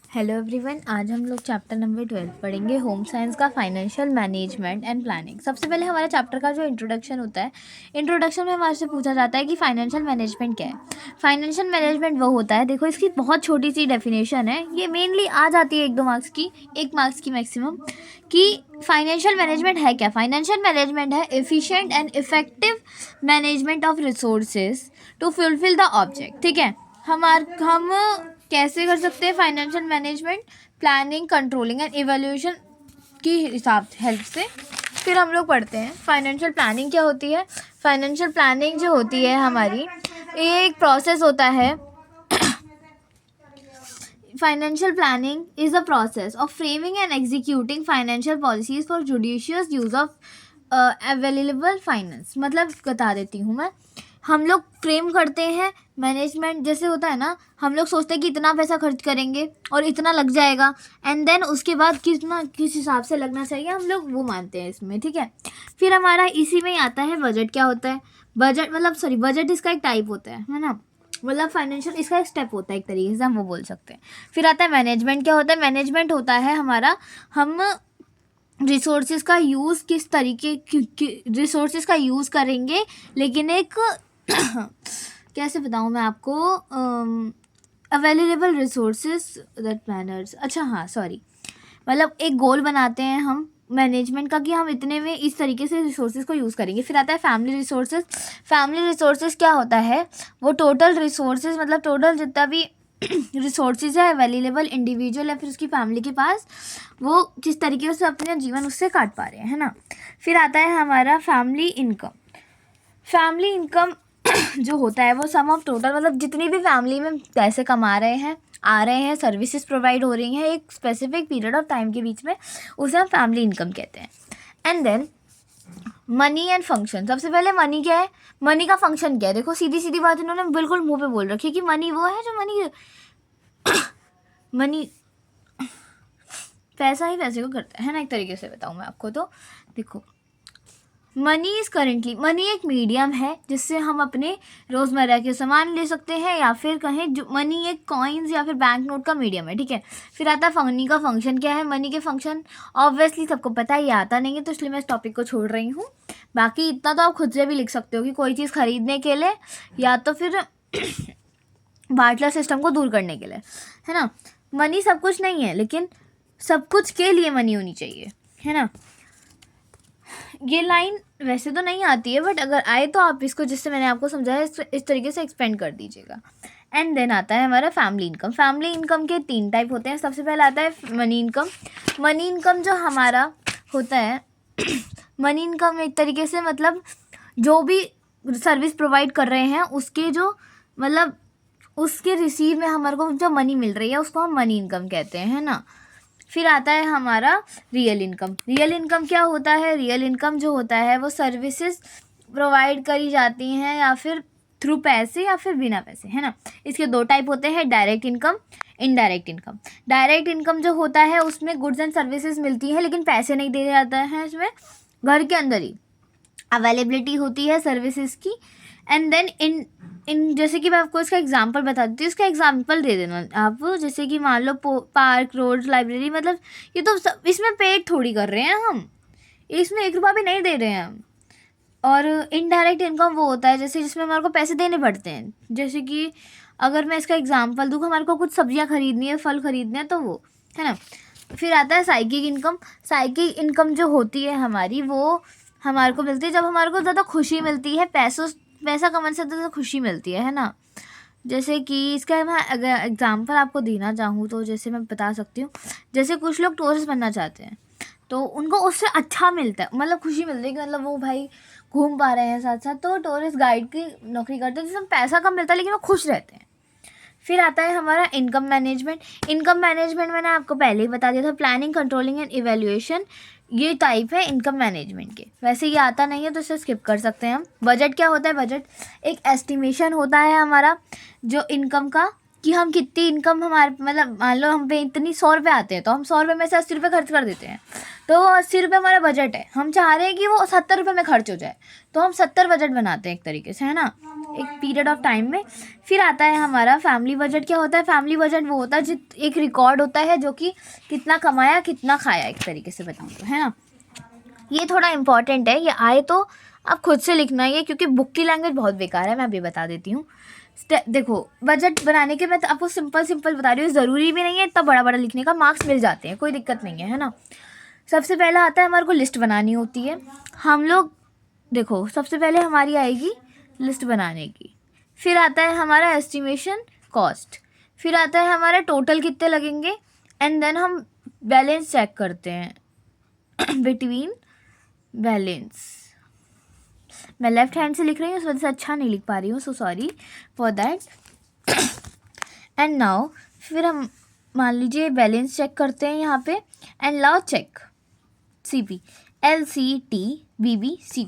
Hello everyone, आज हम लोग चैप्टर नंबर 12 पढ़ेंगे होम साइंस का फाइनेंशियल मैनेजमेंट एंड प्लानिंग। सबसे पहले हमारे चैप्टर का जो इंट्रोडक्शन होता है, इंट्रोडक्शन में हमारे से पूछा जाता है कि फाइनेंशियल मैनेजमेंट क्या है। फाइनेंशियल मैनेजमेंट वो होता है, देखो इसकी बहुत छोटी सी डेफिनेशन है, ये मेनली आ जाती है 1-2 मार्क्स की, 1 मार्क्स की मैक्सिमम, कि फाइनेंशियल मैनेजमेंट है क्या। फाइनेंशियल मैनेजमेंट है efficient and effective management of resources to fulfil the object. ठीक है, हम कैसे कर सकते हैं financial management, planning, controlling and evaluation की हिसाब हेल्प से। फिर हम लोग पढ़ते हैं फाइनेंशियल प्लानिंग क्या होती है। फाइनेंशियल प्लानिंग जो होती है हमारी, ये एक प्रोसेस होता है। Financial planning is a process of framing and executing financial policies for judicious use of available finance. मतलब बता देती हूँ मैं, हम लोग फ्रेम करते हैं मैनेजमेंट, जैसे होता है ना, हम लोग सोचते हैं कि इतना पैसा खर्च करेंगे और इतना लग जाएगा, एंड देन उसके बाद कितना किस हिसाब से लगना चाहिए हम लोग वो मानते हैं इसमें। ठीक है, फिर हमारा इसी में ही आता है बजट। क्या होता है बजट? बजट इसका एक टाइप होता है ना, मतलब फाइनेंशियल इसका एक स्टेप होता है, एक तरीके से हम वो बोल सकते हैं। फिर आता है मैनेजमेंट। क्या होता है मैनेजमेंट? होता है हमारा, हम रिसोर्सेज का यूज़ किस तरीके रिसोर्सेज का यूज़ करेंगे, लेकिन एक कैसे बताऊँ मैं आपको, अवेलेबल रिसोर्सेज दैट मैनर्स। अच्छा हाँ, सॉरी, मतलब एक गोल बनाते हैं हम मैनेजमेंट का कि हम इतने में इस तरीके से रिसोर्सेज को यूज़ करेंगे। फिर आता है फैमिली रिसोर्सेज। फैमिली रिसोर्सेज क्या होता है? वो टोटल रिसोर्सेज, मतलब टोटल जितना भी रिसोर्सेज है अवेलेबल इंडिविजुअल या फिर उसकी फैमिली के पास, वो किस तरीके से अपना जीवन उससे काट पा रहे हैं, है ना। फिर आता है हमारा फैमिली इनकम। फैमिली इनकम जो होता है वो सम ऑफ टोटल, मतलब जितनी भी फैमिली में पैसे कमा रहे हैं, आ रहे हैं, सर्विसेज प्रोवाइड हो रही हैं एक स्पेसिफिक पीरियड ऑफ टाइम के बीच में, उसे हम फैमिली इनकम कहते हैं। And then money and function. सबसे पहले मनी क्या है, मनी का फंक्शन क्या है। देखो सीधी सीधी बात इन्होंने बिल्कुल मुंह पे बोल रखी है कि मनी वो है जो मनी पैसा ही पैसे को करता है ना, एक तरीके से बताऊँ मैं आपको तो। देखो, मनी इज़ करेंटली, मनी एक मीडियम है जिससे हम अपने रोज़मर्रा के सामान ले सकते हैं, या फिर कहें जो मनी एक कॉइन्स या फिर बैंक नोट का मीडियम है। ठीक है, फिर आता है मनी का फंक्शन क्या है। मनी के फंक्शन ऑब्वियसली सबको पता है, ये आता नहीं है तो इसलिए मैं इस टॉपिक को छोड़ रही हूँ। बाकी इतना तो आप खुद से भी लिख सकते हो कि कोई चीज़ खरीदने के लिए या तो फिर बार्टर सिस्टम को दूर करने के लिए, है ना। मनी सब कुछ नहीं है, लेकिन सब कुछ के लिए मनी होनी चाहिए, है ना। ये लाइन वैसे तो नहीं आती है, बट अगर आए तो आप इसको, जिससे मैंने आपको समझाया, इस तरीके से एक्सपेंड कर दीजिएगा। एंड देन आता है हमारा फैमिली इनकम। फैमिली इनकम के 3 टाइप होते हैं। सबसे पहले आता है मनी इनकम। मनी इनकम जो हमारा होता है मनी इनकम एक तरीके से, मतलब जो भी सर्विस प्रोवाइड कर रहे हैं उसके जो, मतलब उसके रिसीव में हमारे को जो मनी मिल रही है उसको हम मनी इनकम कहते हैं, है ना। फिर आता है हमारा रियल इनकम। रियल इनकम क्या होता है? रियल इनकम जो होता है वो सर्विसेज प्रोवाइड करी जाती हैं या फिर थ्रू पैसे या फिर बिना पैसे, है ना। इसके 2 टाइप होते हैं, direct income, indirect income. Direct income जो होता है उसमें गुड्स एंड सर्विसेज मिलती हैं लेकिन पैसे नहीं दिए जाते हैं, इसमें घर के अंदर ही अवेलेबिलिटी होती है सर्विसेज की। एंड देन इन जैसे कि मैं आपको इसका एग्जांपल बता देती हूँ, इसका एग्जांपल दे देना आप। जैसे कि मान लो पार्क, रोड, लाइब्रेरी, मतलब ये तो सब, इसमें पेड थोड़ी कर रहे हैं हम, इसमें 1 रुपया भी नहीं दे रहे हैं हम। और इनडायरेक्ट इनकम वो होता है जैसे जिसमें हमारे को पैसे देने पड़ते हैं। जैसे कि अगर मैं इसका एग्जांपल दूँ, हमारे को कुछ सब्जियाँ खरीदनी है, फल खरीदने हैं, तो वो, है ना। फिर आता है साइकिक इनकम। साइकिक इनकम जो होती है हमारी, वो हमारे को मिलती है जब हमारे को ज़्यादा खुशी मिलती है, पैसा कमाने से ज़्यादा खुशी मिलती है ना। जैसे कि इसका मैं अगर एग्जांपल आपको देना चाहूँ तो जैसे मैं बता सकती हूँ, जैसे कुछ लोग टूरिस्ट बनना चाहते हैं तो उनको उससे अच्छा मिलता है, मतलब खुशी मिलती है कि मतलब वो भाई घूम पा रहे हैं साथ साथ, तो टूरिस्ट गाइड की नौकरी करते हैं जिसमें पैसा कम मिलता है लेकिन वो खुश रहते हैं। फिर आता है हमारा इनकम मैनेजमेंट। इनकम मैनेजमेंट मैंने आपको पहले ही बता दिया था, प्लानिंग, कंट्रोलिंग एंड इवैल्यूएशन, ये टाइप है इनकम मैनेजमेंट के। वैसे ये आता नहीं है तो इसे स्किप कर सकते हैं हम। बजट क्या होता है? बजट एक एस्टिमेशन होता है हमारा जो इनकम का, कि हम कितनी इनकम हमारे मतलब मान लो हम पे इतनी 100 रुपये आते हैं तो हम 100 रुपये में से 80 रुपये खर्च कर देते हैं, तो वो 80 रुपये हमारा बजट है। हम चाह रहे हैं कि वो 70 रुपये में खर्च हो जाए, तो हम 70 बजट बनाते हैं एक तरीके से, है ना, एक पीरियड ऑफ टाइम में। फिर आता है हमारा फैमिली बजट। क्या होता है फैमिली बजट? वो होता है एक रिकॉर्ड होता है जो कि कितना कमाया कितना खाया, एक तरीके से बताऊँ तो, है ना। ये थोड़ा इंपॉर्टेंट है, ये आए तो आप खुद से लिखना है, क्योंकि बुक की लैंग्वेज बहुत बेकार है, मैं अभी बता देती हूँ। देखो बजट बनाने के मैं तो आपको सिंपल बता रही हूँ, ज़रूरी भी नहीं है इतना बड़ा लिखने का, मार्क्स मिल जाते हैं, कोई दिक्कत नहीं है ना। सबसे पहला आता है हमारे को लिस्ट बनानी होती है। हम लोग देखो सबसे पहले हमारी आएगी लिस्ट बनाने की, फिर आता है हमारा एस्टिमेशन कॉस्ट, फिर आता है हमारा टोटल कितने लगेंगे, एंड देन हम बैलेंस चेक करते हैं बिटवीन बैलेंस। मैं लेफ्ट हैंड से लिख रही हूँ, उस वजह से अच्छा नहीं लिख पा रही हूँ, so sorry for that. And now फिर हम मान लीजिए बैलेंस चेक करते हैं यहाँ पे, and now check CP LCT BB CP।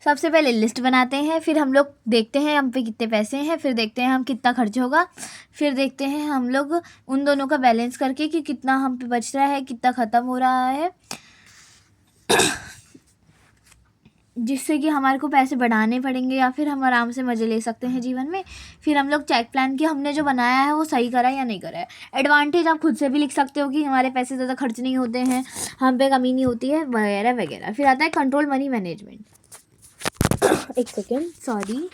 सबसे पहले लिस्ट बनाते हैं, फिर हम लोग देखते हैं हम पे कितने पैसे हैं, फिर देखते हैं हम कितना खर्च होगा, फिर देखते हैं हम लोग उन दोनों का बैलेंस करके कि कितना हम पे बच रहा है, कितना ख़त्म हो रहा है, जिससे कि हमारे को पैसे बढ़ाने पड़ेंगे या फिर हम आराम से मज़े ले सकते हैं जीवन में। फिर हम लोग चेक प्लान कि हमने जो बनाया है वो सही करा या नहीं करा है। एडवांटेज आप खुद से भी लिख सकते हो कि हमारे पैसे ज़्यादा खर्च नहीं होते हैं, हम पे कमी नहीं होती है, वगैरह वगैरह। फिर आता है कंट्रोल मनी मैनेजमेंट। एक सेकेंड, सॉरी।